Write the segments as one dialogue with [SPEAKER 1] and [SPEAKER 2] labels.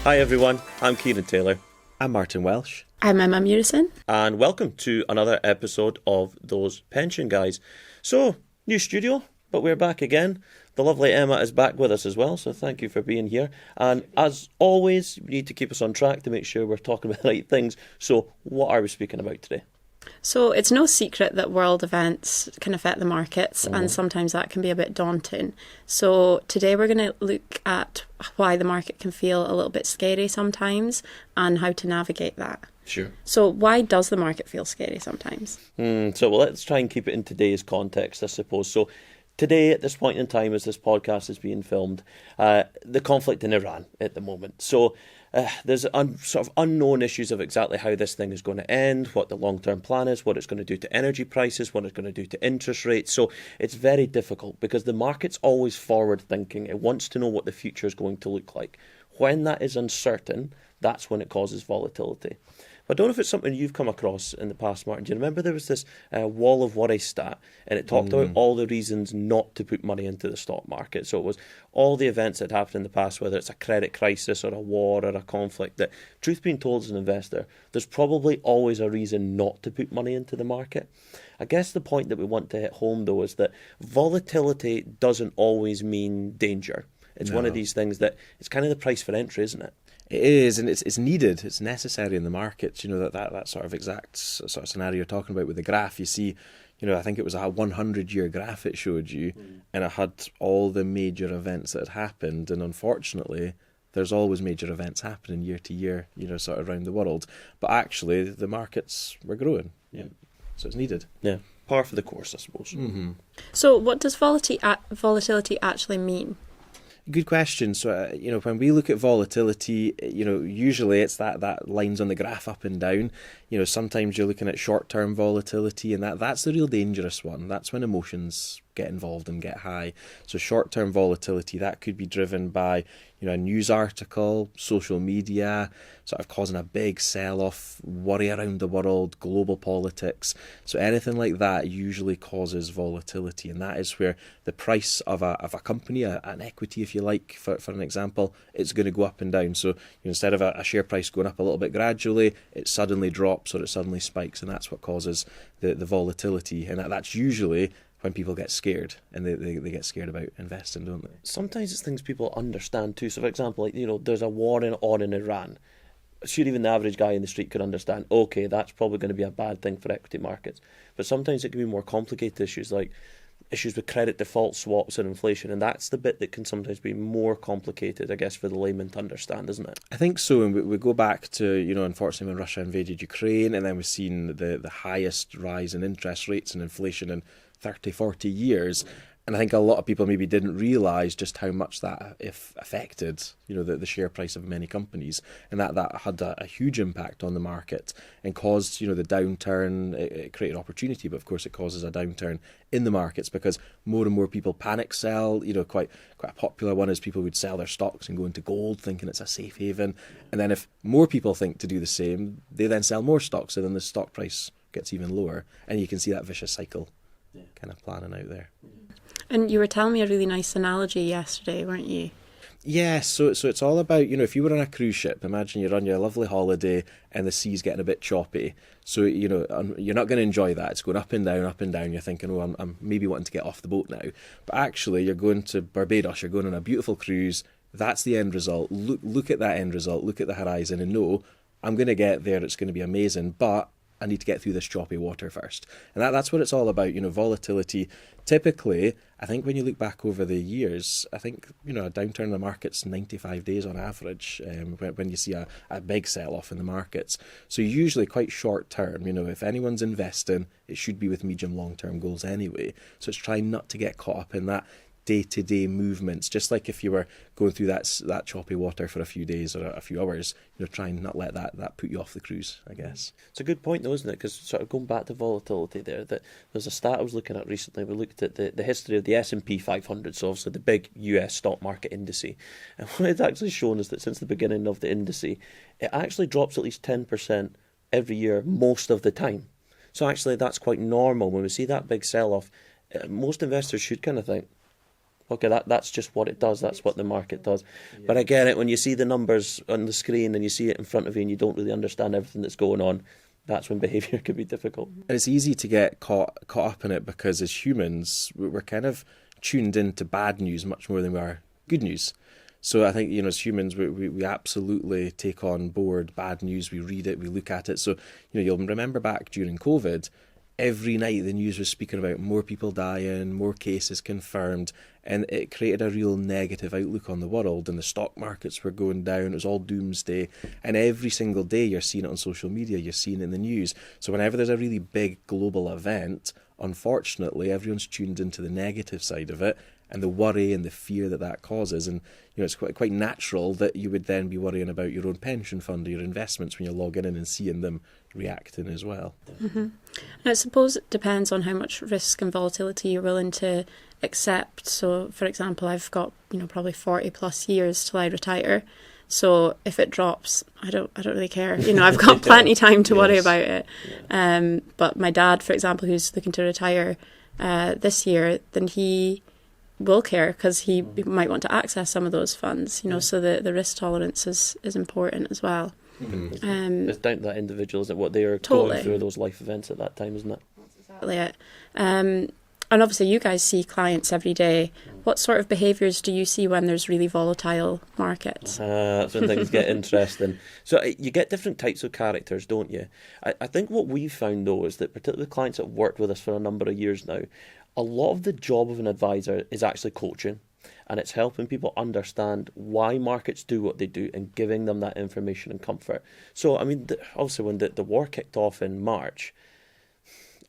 [SPEAKER 1] Hi everyone, I'm Kieran Taylor.
[SPEAKER 2] I'm Martin Welsh.
[SPEAKER 3] I'm Emma Murison.
[SPEAKER 1] And welcome to another episode of Those Pension Guys. So, new studio, but we're back again. The lovely Emma is back with us as well, so thank you for being here. And as always, you need to keep us on track to make sure we're talking about the right things. So, what are we speaking about today?
[SPEAKER 3] So it's no secret that world events can affect the markets, and sometimes that can be a bit daunting. So today we're going to look at why the market can feel a little bit scary sometimes and how to navigate that.
[SPEAKER 1] Sure.
[SPEAKER 3] So why does the market feel scary sometimes?
[SPEAKER 1] Let's try and keep it in today's context, I suppose. So today, at this point in time, as this podcast is being filmed, the conflict in Iran at the moment. So there's sort of unknown issues of exactly how this thing is going to end, what the long-term plan is, what it's going to do to energy prices, what it's going to do to interest rates. So it's very difficult because the market's always forward-thinking. It wants to know what the future is going to look like. When that is uncertain, that's when it causes volatility. I don't know if it's something you've come across in the past, Martin. Do you remember there was this wall of worry stat, and it talked about all the reasons not to put money into the stock market? So it was all the events that happened in the past, whether it's a credit crisis or a war or a conflict, that, truth being told as an investor, there's probably always a reason not to put money into the market. I guess the point that we want to hit home, though, is that volatility doesn't always mean danger. It's one of these things that it's kind of the price for entry, isn't it?
[SPEAKER 2] It is, and it's needed, it's necessary in the markets. You know, that sort of exact sort of scenario you're talking about with the graph. You see, you know, I think it was a 100-year graph it showed you, and it had all the major events that had happened, and unfortunately, there's always major events happening year to year, you know, sort of around the world. But actually, the markets were growing, so it's needed.
[SPEAKER 1] Yeah, par for the course, I suppose.
[SPEAKER 3] So what does volatility actually mean?
[SPEAKER 2] Good question. So, you know, when we look at volatility, you know, usually it's that lines on the graph up and down. You know, sometimes you're looking at short-term volatility, and that's the real dangerous one. That's when emotions get involved and get high. So short-term volatility, that could be driven by, you know, a news article, social media, sort of causing a big sell-off, worry around the world, global politics. So anything like that usually causes volatility, and that is where the price of a company, an equity, if you like, for an example, it's going to go up and down. So, you know, instead of a share price going up a little bit gradually, it suddenly drops or it suddenly spikes, and that's what causes the volatility. And that's usually when people get scared, and they get scared about investing, don't they?
[SPEAKER 1] Sometimes it's things people understand too. So, for example, like, you know, there's a war on in Iran. Sure, even the average guy in the street could understand, okay, that's probably going to be a bad thing for equity markets. But sometimes it can be more complicated issues, like issues with credit default swaps and inflation, and that's the bit that can sometimes be more complicated, I guess, for the layman to understand, isn't it?
[SPEAKER 2] I think so, and we go back to, you know, unfortunately when Russia invaded Ukraine, and then we've seen the highest rise in interest rates and inflation in 30, 40 years. And I think a lot of people maybe didn't realise just how much that affected, you know, the share price of many companies, and that had a huge impact on the market and caused, you know, the downturn. It created opportunity, but of course it causes a downturn in the markets because more and more people panic sell. You know, quite a popular one is people would sell their stocks and go into gold thinking it's a safe haven, and then if more people think to do the same, they then sell more stocks, so then the stock price gets even lower, and you can see that vicious cycle kind of planning out there.
[SPEAKER 3] And you were telling me a really nice analogy yesterday, weren't you?
[SPEAKER 2] Yeah, so it's all about, you know, if you were on a cruise ship, imagine you're on your lovely holiday and the sea's getting a bit choppy. So, you know, you're not going to enjoy that. It's going up and down, up and down. You're thinking, oh, I'm maybe wanting to get off the boat now. But actually, you're going to Barbados, you're going on a beautiful cruise. That's the end result. Look at that end result. Look at the horizon and know, I'm going to get there. It's going to be amazing. But I need to get through this choppy water first. And that's what it's all about, you know, volatility. Typically, I think when you look back over the years, I think, you know, a downturn in the market's 95 days on average when you see a big sell-off in the markets. So usually quite short term, you know, if anyone's investing, it should be with medium long-term goals anyway. So it's trying not to get caught up in that day-to-day movements, just like if you were going through that choppy water for a few days or a few hours, you know, try and not let that put you off the cruise, I guess.
[SPEAKER 1] It's a good point though, isn't it? Because sort of going back to volatility that there's a stat I was looking at recently. We looked at the history of the S&P 500, so obviously the big US stock market indice, and what it's actually shown is that since the beginning of the indice, it actually drops at least 10% every year most of the time. So actually that's quite normal. When we see that big sell-off, most investors should kind of think, Okay, that's just what it does. That's what the market does. But I get it, when you see the numbers on the screen and you see it in front of you and you don't really understand everything that's going on, that's when behaviour could be difficult.
[SPEAKER 2] And it's easy to get caught up in it because as humans, we're kind of tuned into bad news much more than we are good news. So I think, as humans, we absolutely take on board bad news. We read it, we look at it. So, you'll remember back during COVID, every night the news was speaking about more people dying, more cases confirmed, and it created a real negative outlook on the world, and the stock markets were going down. It was all doomsday, and every single day you're seeing it on social media, you're seeing it in the news. So whenever there's a really big global event, unfortunately everyone's tuned into the negative side of it and the worry and the fear that causes. And it's quite natural that you would then be worrying about your own pension fund or your investments when you're logging in and seeing them reacting as well.
[SPEAKER 3] Mm-hmm. And I suppose it depends on how much risk and volatility you're willing to accept. So, for example, I've got probably 40 plus years till I retire. So if it drops, I don't really care. I've got plenty of time to worry about it. Yeah. But my dad, for example, who's looking to retire this year, then he will care because he might want to access some of those funds. So the risk tolerance is important as well.
[SPEAKER 1] Mm-hmm. It's down to that individual, isn't it? What they are
[SPEAKER 3] totally
[SPEAKER 1] going through those life events at that time, isn't it?
[SPEAKER 3] That's exactly it. And obviously you guys see clients every day. What sort of behaviours do you see when there's really volatile markets?
[SPEAKER 1] That's when things get interesting. So you get different types of characters, don't you? I think what we've found, though, is that particularly the clients that have worked with us for a number of years now, a lot of the job of an advisor is actually coaching, and it's helping people understand why markets do what they do and giving them that information and comfort. So, obviously when the war kicked off in March,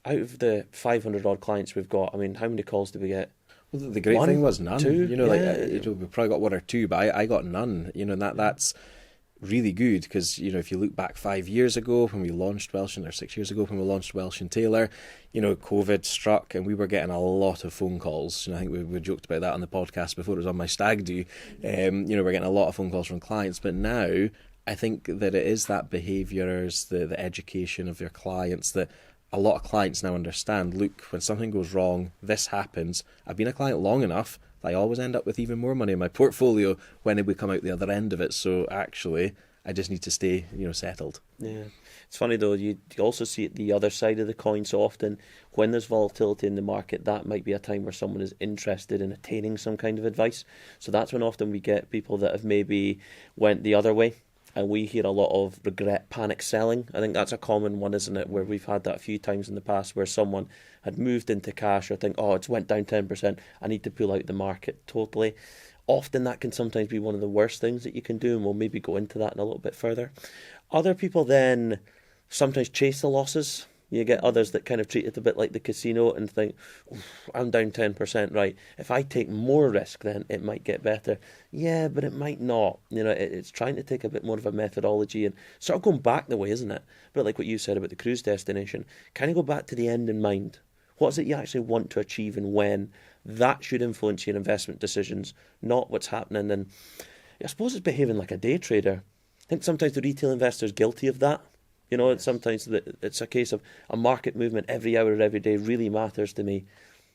[SPEAKER 1] out of the 500 odd clients we've got, how many calls did we get?
[SPEAKER 2] Well, the great thing was none.
[SPEAKER 1] 2?
[SPEAKER 2] We probably got 1 or 2, but I got none. And that's really good because, if you look back 5 years ago when we launched Welsh, or 6 years ago when we launched Welsh and Taylor, COVID struck and we were getting a lot of phone calls. I think we joked about that on the podcast before it was on my stag do. We're getting a lot of phone calls from clients, but now I think that it is that behaviours, the education of your clients that a lot of clients now understand. Look, when something goes wrong, this happens. I've been a client long enough that I always end up with even more money in my portfolio when we come out the other end of it. So actually, I just need to stay, settled.
[SPEAKER 1] Yeah. It's funny though, you also see it the other side of the coin. So often when there's volatility in the market, that might be a time where someone is interested in attaining some kind of advice. So that's when often we get people that have maybe went the other way. And we hear a lot of regret panic selling. I think that's a common one, isn't it? Where we've had that a few times in the past where someone had moved into cash or think, it's went down 10%, I need to pull out the market totally. Often that can sometimes be one of the worst things that you can do, and we'll maybe go into that in a little bit further. Other people then sometimes chase the losses. You get others that kind of treat it a bit like the casino and think, I'm down 10%, right? If I take more risk, then it might get better. Yeah, but it might not. It's trying to take a bit more of a methodology and sort of going back the way, isn't it? But like what you said about the cruise destination, kind of go back to the end in mind. What is it you actually want to achieve and when? That should influence your investment decisions, not what's happening. And I suppose it's behaving like a day trader. I think sometimes the retail investor is guilty of that. Sometimes it's a case of a market movement every hour or every day really matters to me.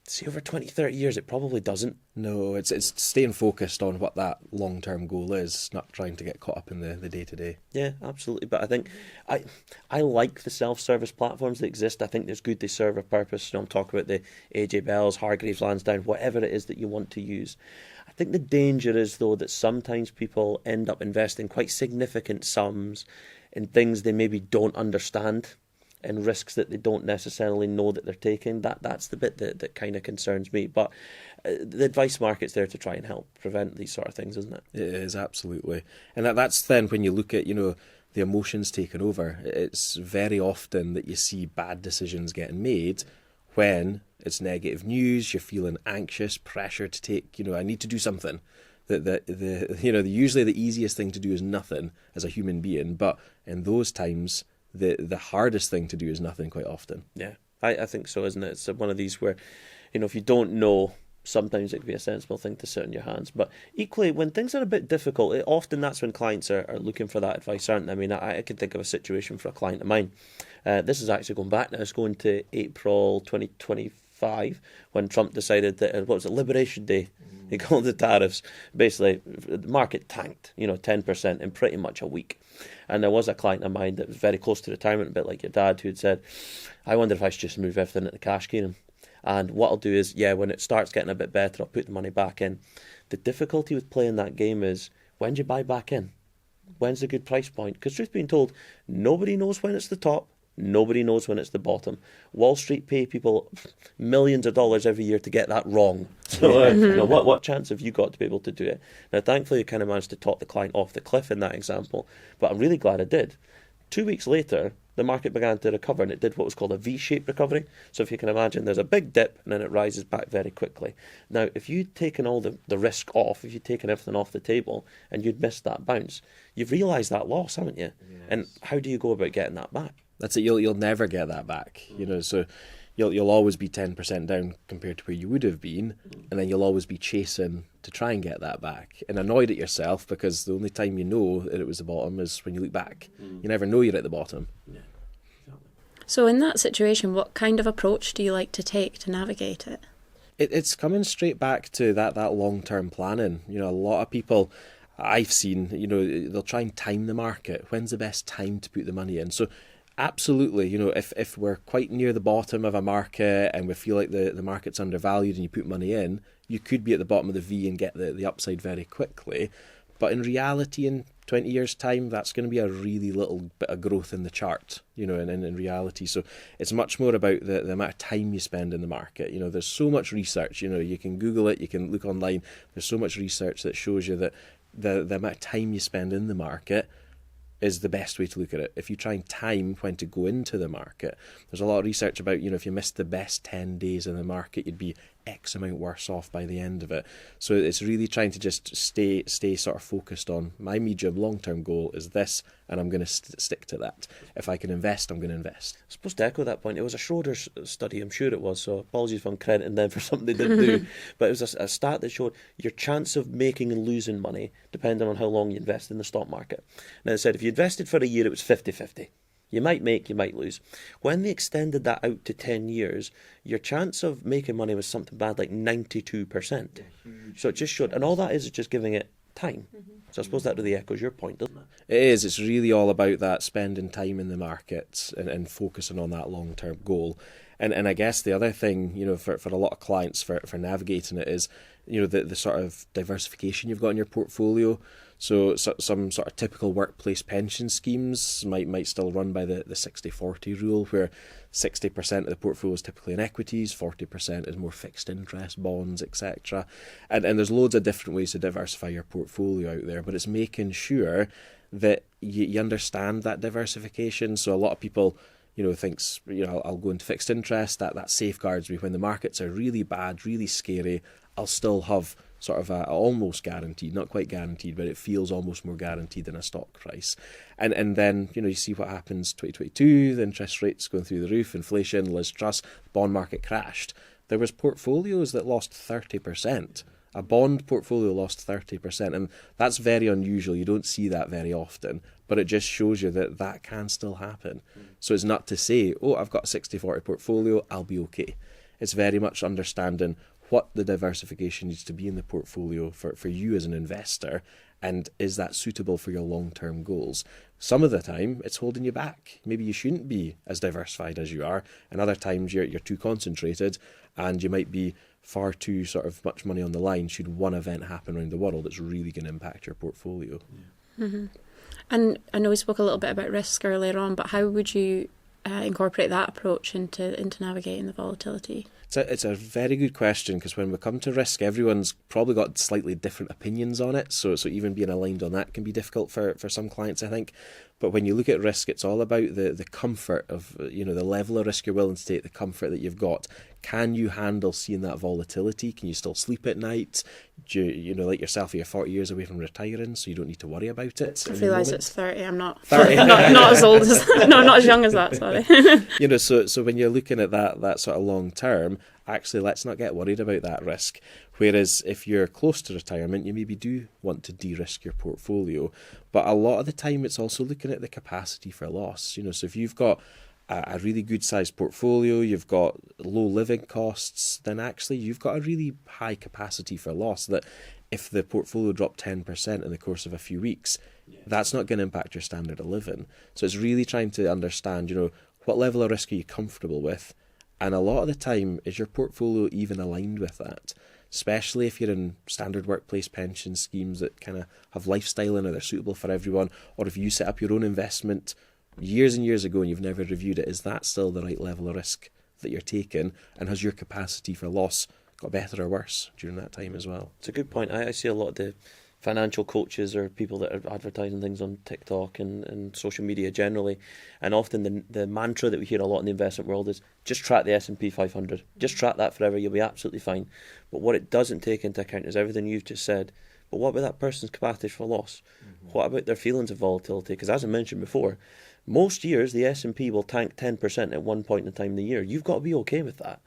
[SPEAKER 1] See, over 20, 30 years, it probably doesn't.
[SPEAKER 2] No, it's staying focused on what that long-term goal is, not trying to get caught up in the day-to-day.
[SPEAKER 1] Yeah, absolutely. But I think I like the self-service platforms that exist. I think there's good, they serve a purpose. I'm talking about the AJ Bells, Hargreaves Lansdowne, whatever it is that you want to use. I think the danger is, though, that sometimes people end up investing quite significant sums in things they maybe don't understand and risks that they don't necessarily know that they're taking. That's the bit that kind of concerns me. But the advice market's there to try and help prevent these sort of things, isn't it?
[SPEAKER 2] It is, absolutely. And that's then when you look at, the emotions taking over. It's very often that you see bad decisions getting made when it's negative news, you're feeling anxious, pressure to take, I need to do something. Usually the easiest thing to do is nothing as a human being, but in those times the hardest thing to do is nothing quite often.
[SPEAKER 1] Yeah, I think so, isn't it? It's one of these where, if you don't know, sometimes it can be a sensible thing to sit on your hands. But equally, when things are a bit difficult, often that's when clients are looking for that advice, aren't they? I can think of a situation for a client of mine. This is actually going back now. It's going to April 2025 when Trump decided that, Liberation Day? he called the tariffs, basically, the market tanked, 10% in pretty much a week. And there was a client of mine that was very close to retirement, a bit like your dad, who had said, I wonder if I should just move everything into cash, Kieran. And what I'll do is, when it starts getting a bit better, I'll put the money back in. The difficulty with playing that game is, when do you buy back in? When's the good price point? Because truth being told, nobody knows when it's the top. Nobody knows when it's the bottom. Wall Street pay people millions of dollars every year to get that wrong. So what chance have you got to be able to do it? Now, thankfully, I kind of managed to talk the client off the cliff in that example, but I'm really glad I did. 2 weeks later, the market began to recover, and it did what was called a V-shaped recovery. So if you can imagine, there's a big dip, and then it rises back very quickly. Now, if you'd taken all the risk off, if you'd taken everything off the table, and you'd missed that bounce, you've realised that loss, haven't you? Yes. And how do you go about getting that back?
[SPEAKER 2] That's it. You'll never get that back. So you'll always be 10% down compared to where you would have been, and then you'll always be chasing to try and get that back, and annoyed at yourself because the only time you know that it was the bottom is when you look back. You never know you're at the bottom.
[SPEAKER 1] Yeah, exactly.
[SPEAKER 3] So in that situation, what kind of approach do you like to take to navigate it?
[SPEAKER 2] It's coming straight back to that long-term planning. A lot of people I've seen, they'll try and time the market. When's the best time to put the money in? So absolutely, if we're quite near the bottom of a market and we feel like the market's undervalued and you put money in, you could be at the bottom of the V and get the upside very quickly. But in reality, in 20 years' time, that's going to be a really little bit of growth in the chart, in reality. So it's much more about the amount of time you spend in the market. There's so much research, you can Google it, you can look online. There's so much research that shows you that the amount of time you spend in the market is the best way to look at it. If you try and time when to go into the market, there's a lot of research about, if you missed the best 10 days in the market, you'd be X amount worse off by the end of it. So it's really trying to just stay sort of focused on my medium long-term goal is this, and I'm going to stick to that. If I can invest, I'm going to invest.
[SPEAKER 1] I suppose to echo that point, it was a Schroders study, I'm sure it was, so apologies if I'm crediting them for something they didn't do, but it was a stat that showed your chance of making and losing money depending on how long you invest in the stock market. Now, it said if you invested for a year, it was 50-50. You might make, you might lose. When they extended that out to 10 years, your chance of making money was something bad like 92%. So it just showed, and all that is just giving it time. So I suppose that really echoes your point, doesn't it?
[SPEAKER 2] It is. It's really all about that spending time in the markets and focusing on that long-term goal. And I guess the other thing, for a lot of clients for navigating it is, the sort of diversification you've got in your portfolio. So some sort of typical workplace pension schemes might still run by the 60-40 rule, where 60% of the portfolio is typically in equities, 40% is more fixed interest, bonds, etc. And there's loads of different ways to diversify your portfolio out there, but it's making sure that you understand that diversification. So a lot of people thinks, I'll go into fixed interest, that safeguards me when the markets are really bad, really scary. I'll still have sort of a almost guaranteed, not quite guaranteed, but it feels almost more guaranteed than a stock price. And then, you see what happens 2022, the interest rates going through the roof, inflation, Liz Truss, bond market crashed. There was portfolios that lost 30%. A bond portfolio lost 30%, and that's very unusual. You don't see that very often, but it just shows you that can still happen. So it's not to say, I've got a 60-40 portfolio, I'll be okay. It's very much understanding what the diversification needs to be in the portfolio for you as an investor, and is that suitable for your long-term goals. Some of the time, it's holding you back. Maybe you shouldn't be as diversified as you are, and other times you're too concentrated, and you might be far too sort of much money on the line should one event happen around the world that's really going to impact your portfolio.
[SPEAKER 3] Yeah. Mm-hmm. And I know we spoke a little bit about risk earlier on, but how would you incorporate that approach into navigating the volatility?
[SPEAKER 2] It's a very good question, because when we come to risk, everyone's probably got slightly different opinions on it. So even being aligned on that can be difficult for some clients, I think. But when you look at risk, it's all about the comfort of, the level of risk you're willing to take, the comfort that you've got. Can you handle seeing that volatility? Can you still sleep at night? Do you like yourself, you're 40 years away from retiring, so you don't need to worry about it?
[SPEAKER 3] I realise it's 30. I'm not 30. not as old as, no, not as young as that, sorry.
[SPEAKER 2] So when you're looking at that sort of long term, actually let's not get worried about that risk. Whereas if you're close to retirement, you maybe do want to de-risk your portfolio. But a lot of the time it's also looking at the capacity for loss. So if you've got a really good sized portfolio, you've got low living costs, then actually you've got a really high capacity for loss that if the portfolio dropped 10% in the course of a few weeks, that's not going to impact your standard of living. So it's really trying to understand, what level of risk are you comfortable with? And a lot of the time, is your portfolio even aligned with that? Especially if you're in standard workplace pension schemes that kind of have lifestyle in it, they're suitable for everyone, or if you set up your own investment years and years ago and you've never reviewed it, is that still the right level of risk that you're taking? And has your capacity for loss got better or worse during that time as well?
[SPEAKER 1] It's a good point. I see a lot of the financial coaches or people that are advertising things on TikTok and social media generally, and often the mantra that we hear a lot in the investment world is just track the S&P 500. Just track that forever, you'll be absolutely fine. But what it doesn't take into account is everything you've just said. But what about that person's capacity for loss? What about their feelings of volatility? Because as I mentioned before, most years the S&P will tank 10% at one point in time in the year. You've got to be okay with that.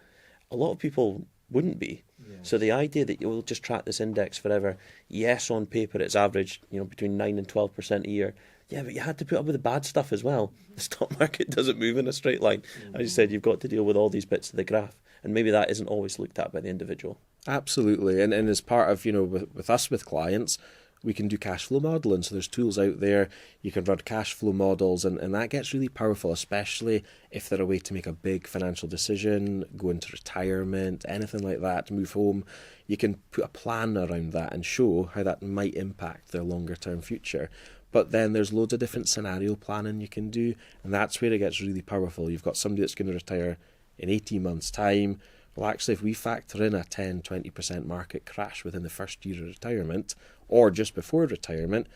[SPEAKER 1] A lot of people wouldn't be. Yes. So the idea that you will just track this index forever, yes, on paper it's averaged, between 9 and 12% a year. Yeah, but you had to put up with the bad stuff as well. The stock market doesn't move in a straight line. As you said, you've got to deal with all these bits of the graph, and maybe that isn't always looked at by the individual.
[SPEAKER 2] Absolutely, and as part of, with us with clients, we can do cash flow modelling. So there's tools out there, you can run cash flow models, and that gets really powerful, especially if they're a way to make a big financial decision, go into retirement, anything like that, move home. You can put a plan around that and show how that might impact their longer term future. But then there's loads of different scenario planning you can do, and that's where it gets really powerful. You've got somebody that's going to retire in 18 months' time. Well, actually, if we factor in a 10-20% market crash within the first year of retirement, or just before retirement,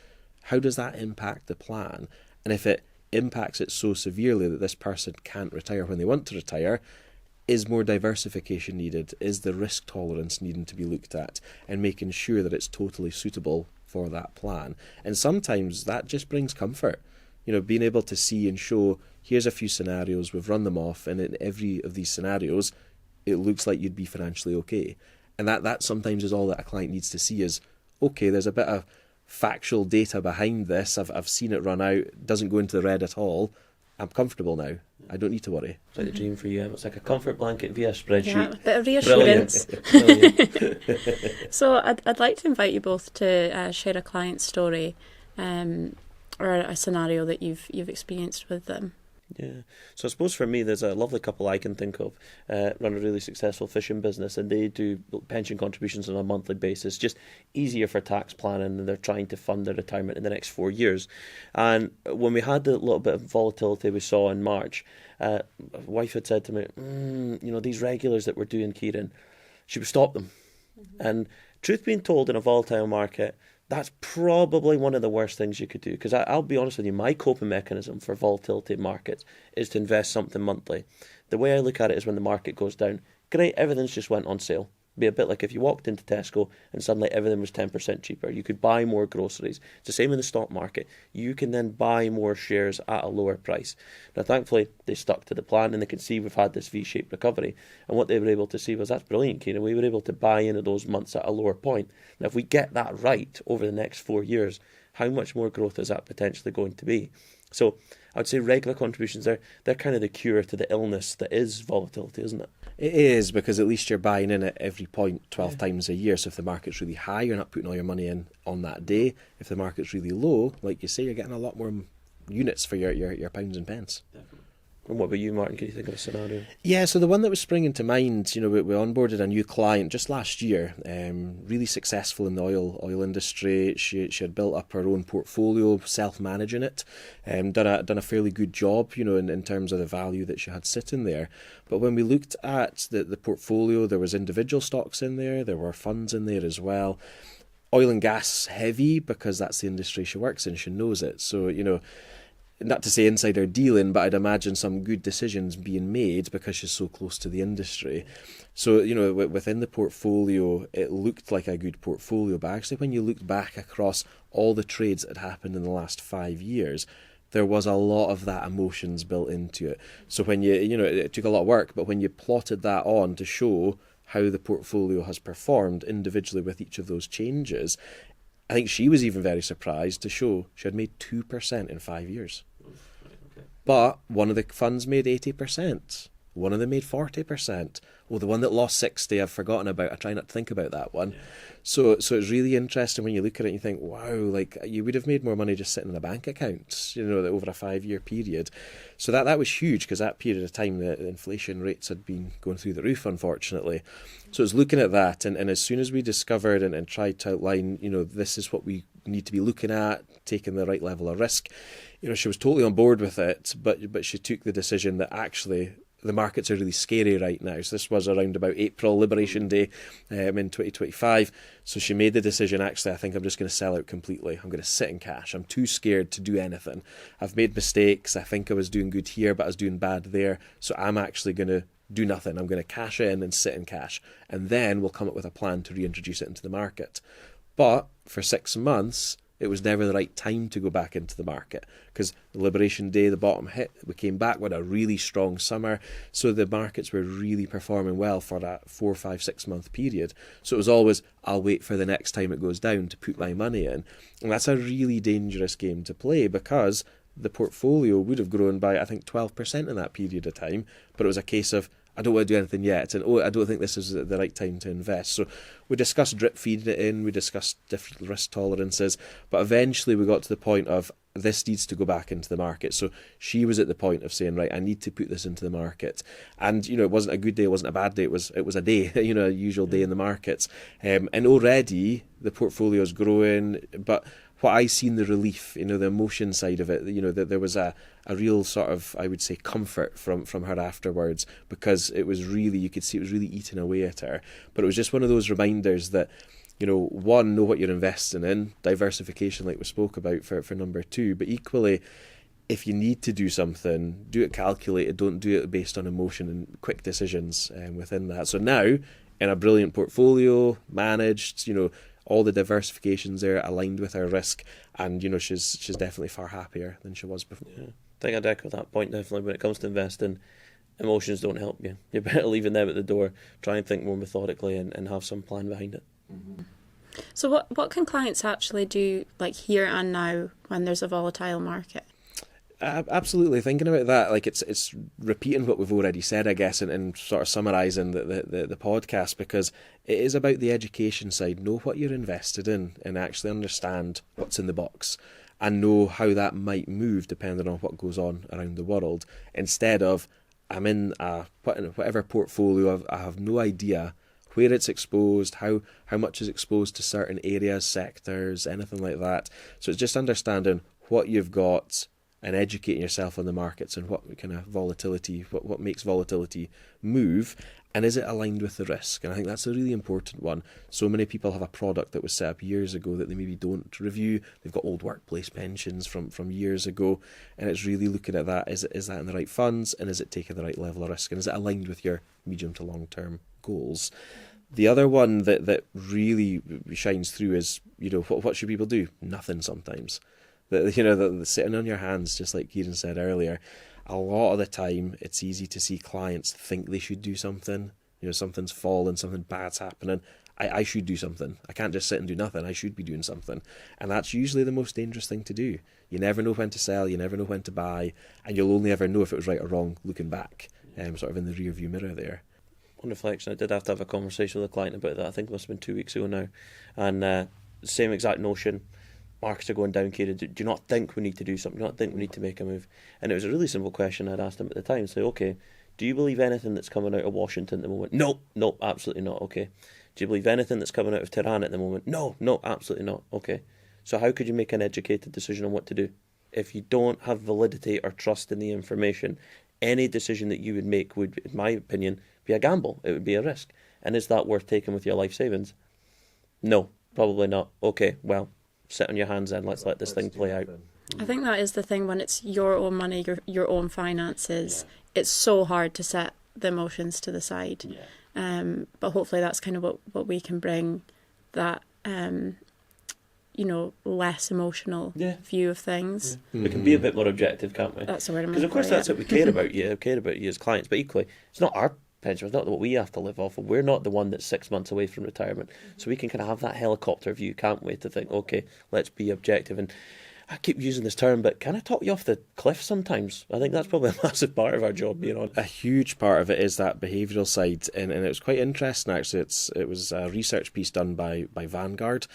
[SPEAKER 2] how does that impact the plan? And if it impacts it so severely that this person can't retire when they want to retire, is more diversification needed? Is the risk tolerance needing to be looked at? And making sure that it's totally suitable for that plan. And sometimes that just brings comfort. Being able to see and show, here's a few scenarios, we've run them off, and in every of these scenarios, it looks like you'd be financially okay. And that sometimes is all that a client needs to see is, okay, there's a bit of factual data behind this. I've seen it run out. It doesn't go into the red at all. I'm comfortable now. I don't need to worry.
[SPEAKER 1] It's like the dream for you. It's like a comfort blanket via a spreadsheet.
[SPEAKER 3] Yeah, a bit of reassurance.
[SPEAKER 1] Brilliant.
[SPEAKER 3] So I'd like to invite you both to share a client story or a scenario that you've experienced with them.
[SPEAKER 1] Yeah. So I suppose for me, there's a lovely couple I can think of, run a really successful fishing business, and they do pension contributions on a monthly basis, just easier for tax planning, and they're trying to fund their retirement in the next 4 years. And when we had the little bit of volatility we saw in March, my wife had said to me, these regulars that we're doing, Kieran, should we stop them? Mm-hmm. And truth being told, in a volatile market, that's probably one of the worst things you could do, because I'll be honest with you, my coping mechanism for volatility in markets is to invest something monthly. The way I look at it is when the market goes down, great, everything's just went on sale. It'd be a bit like if you walked into Tesco and suddenly everything was 10% cheaper. You could buy more groceries. It's the same in the stock market. You can then buy more shares at a lower price. Now, thankfully, they stuck to the plan, and they can see we've had this V-shaped recovery. And what they were able to see was, that's brilliant, Kieran. We were able to buy into those months at a lower point. Now, if we get that right over the next 4 years, how much more growth is that potentially going to be? So I would say regular contributions, they're kind of the cure to the illness that is volatility, isn't it?
[SPEAKER 2] It is, because at least you're buying in at every point 12 times a year. So if the market's really high, you're not putting all your money in on that day. If the market's really low, like you say, you're getting a lot more units for your pounds and pence.
[SPEAKER 1] Definitely. And what about you, Martin? Can you think of a scenario?
[SPEAKER 2] Yeah, so the one that was springing to mind, we onboarded a new client just last year, really successful in the oil industry. She had built up her own portfolio, self-managing it, done a fairly good job, in terms of the value that she had sitting there. But when we looked at the portfolio, there was individual stocks in there were funds in there as well. Oil and gas heavy, because that's the industry she works in, she knows it. So, not to say insider dealing, but I'd imagine some good decisions being made because she's so close to the industry. So, within the portfolio, it looked like a good portfolio, but actually when you looked back across all the trades that had happened in the last 5 years, there was a lot of that emotions built into it. So when it took a lot of work, but when you plotted that on to show how the portfolio has performed individually with each of those changes, I think she was even very surprised to show she had made 2% in 5 years. But one of the funds made 80%. One of them made 40%. Oh, the one that lost 60, I've forgotten about. I try not to think about that one. So it's really interesting when you look at it and you think, wow, like you would have made more money just sitting in a bank account, over a 5-year period. So that was huge, because that period of time the inflation rates had been going through the roof, unfortunately. So it's looking at that, and as soon as we discovered and tried to outline, this is what we need to be looking at, taking the right level of risk, she was totally on board with it, but she took the decision that actually the markets are really scary right now. So this was around about April, Liberation Day, in 2025. So she made the decision, actually, I think I'm just going to sell out completely. I'm going to sit in cash. I'm too scared to do anything. I've made mistakes. I think I was doing good here, but I was doing bad there. So I'm actually going to do nothing. I'm going to cash in and sit in cash. And then we'll come up with a plan to reintroduce it into the market. But for 6 months, it was never the right time to go back into the market, because the Liberation Day, the bottom hit, we came back with a really strong summer. So the markets were really performing well for that 4, 5, 6 month period. So it was always, I'll wait for the next time it goes down to put my money in. And that's a really dangerous game to play, because the portfolio would have grown by, I think, 12% in that period of time. But it was a case of, I don't want to do anything yet, and I don't think this is the right time to invest. So we discussed drip feeding it in, we discussed different risk tolerances, but eventually we got to the point of, this needs to go back into the market. So she was at the point of saying, right, I need to put this into the market. And it wasn't a good day, it wasn't a bad day, it was a day, a usual day in the markets. And already the portfolio is growing, but what I seen the relief, the emotion side of it, that there was a real sort of, I would say, comfort from her afterwards, because it was really, you could see it was really eating away at her. But it was just one of those reminders that, one, know what you're investing in, diversification like we spoke about for number 2, but equally, if you need to do something, do it calculated, don't do it based on emotion and quick decisions within that. So now, in a brilliant portfolio, managed, all the diversifications there aligned with her risk, and she's definitely far happier than she was before.
[SPEAKER 1] Yeah. I think I'd echo that point definitely. When it comes to investing, emotions don't help you. You're better leaving them at the door. Try and think more methodically and have some plan behind it.
[SPEAKER 3] Mm-hmm. So what can clients actually do, like here and now, when there's a volatile market?
[SPEAKER 2] Absolutely, thinking about that, like it's repeating what we've already said, I guess, and sort of summarising the podcast, because it is about the education side. Know what you're invested in and actually understand what's in the box, and know how that might move depending on what goes on around the world, instead of, I'm in whatever portfolio, I have no idea where it's exposed, how much is exposed to certain areas, sectors, anything like that. So it's just understanding what you've got and educating yourself on the markets and what kind of volatility, what makes volatility move, and is it aligned with the risk? And I think that's a really important one. So many people have a product that was set up years ago that they maybe don't review. They've got old workplace pensions from years ago, and it's really looking at that. Is that in the right funds, and is it taking the right level of risk, and is it aligned with your medium to long term goals? The other one that really shines through is, what should people do? Nothing sometimes. The sitting on your hands, just like Kieran said earlier, a lot of the time it's easy to see clients think they should do something. Something's fallen, something bad's happening. I should do something. I can't just sit and do nothing. I should be doing something. And that's usually the most dangerous thing to do. You never know when to sell, you never know when to buy, and you'll only ever know if it was right or wrong looking back, sort of in the rear view mirror there.
[SPEAKER 1] On reflection, I did have to have a conversation with a client about that. I think it must have been 2 weeks ago now. And same exact notion. Markets are going down, Kieran. Do you not think we need to do something? Do you not think we need to make a move? And it was a really simple question I'd asked him at the time. So, okay, do you believe anything that's coming out of Washington at the moment? No, absolutely not. Okay. Do you believe anything that's coming out of Tehran at the moment? No, absolutely not. Okay. So how could you make an educated decision on what to do? If you don't have validity or trust in the information, any decision that you would make would, in my opinion, be a gamble. It would be a risk. And is that worth taking with your life savings? No, probably not. Okay, well, sit on your hands then. Let's let this thing play out.
[SPEAKER 3] I think that is the thing when it's your own money, your own finances. Yeah. It's so hard to set the emotions to the side. Yeah. But hopefully that's kind of what we can bring, that less emotional view of things.
[SPEAKER 1] Yeah. We can be a bit more objective, can't we?
[SPEAKER 3] That's the word I'm
[SPEAKER 1] Because of course that's what we care about you. Care about you as clients, but equally it's not our pension. It's not what we have to live off of. We're not the one that's 6 months away from retirement, so we can kind of have that helicopter view, can't we? To think, okay, let's be objective. And I keep using this term, but can I talk you off the cliff sometimes? I think that's probably a massive part of our job, you know.
[SPEAKER 2] A huge part of it is that behavioural side, and it was quite interesting actually. It was a research piece done by Vanguard,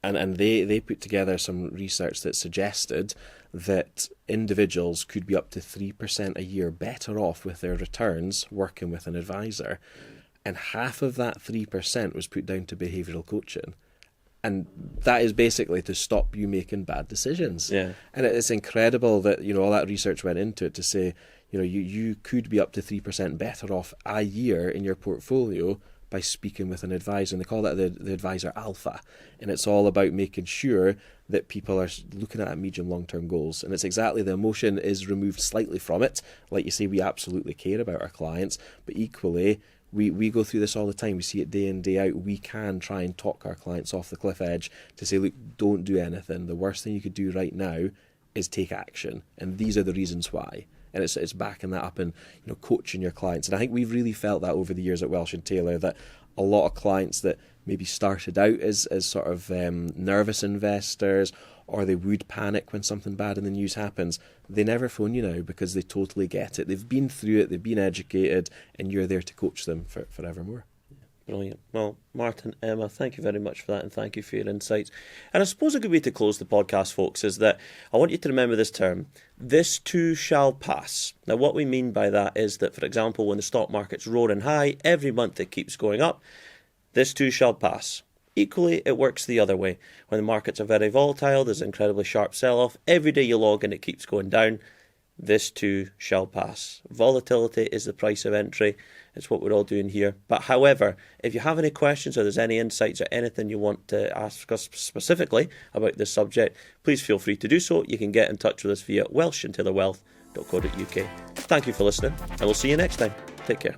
[SPEAKER 2] and they put together some research that suggested that individuals could be up to 3% a year better off with their returns working with an advisor, and half of that 3% was put down to behavioural coaching. And that is basically to stop you making bad decisions.
[SPEAKER 1] Yeah.
[SPEAKER 2] And it's incredible that, you know, all that research went into it to say, you know, you could be up to 3% better off a year in your portfolio by speaking with an advisor. And they call that the advisor alpha. And it's all about making sure that people are looking at medium long-term goals. And it's exactly, the emotion is removed slightly from it. Like you say, we absolutely care about our clients, but equally, we go through this all the time. We see it day in, day out. We can try and talk our clients off the cliff edge to say, look, don't do anything. The worst thing you could do right now is take action. And these are the reasons why. And it's backing that up and, you know, coaching your clients. And I think we've really felt that over the years at Welsh & Taylor, that a lot of clients that maybe started out as sort of nervous investors, or they would panic when something bad in the news happens, they never phone you now because they totally get it. They've been through it, they've been educated, and you're there to coach them forevermore.
[SPEAKER 1] Brilliant. Well, Martin, Emma, thank you very much for that, and thank you for your insights. And I suppose a good way to close the podcast, folks, is that I want you to remember this term: this too shall pass. Now, what we mean by that is that, for example, when the stock market's roaring high, every month it keeps going up, this too shall pass. Equally, it works the other way. When the markets are very volatile, there's an incredibly sharp sell-off. Every day you log in, it keeps going down. This too shall pass. Volatility is the price of entry. It's what we're all doing here. But however, if you have any questions or there's any insights or anything you want to ask us specifically about this subject, please feel free to do so. You can get in touch with us via welshandtaylorwealth.co.uk. Thank you for listening, and we'll see you next time. Take care.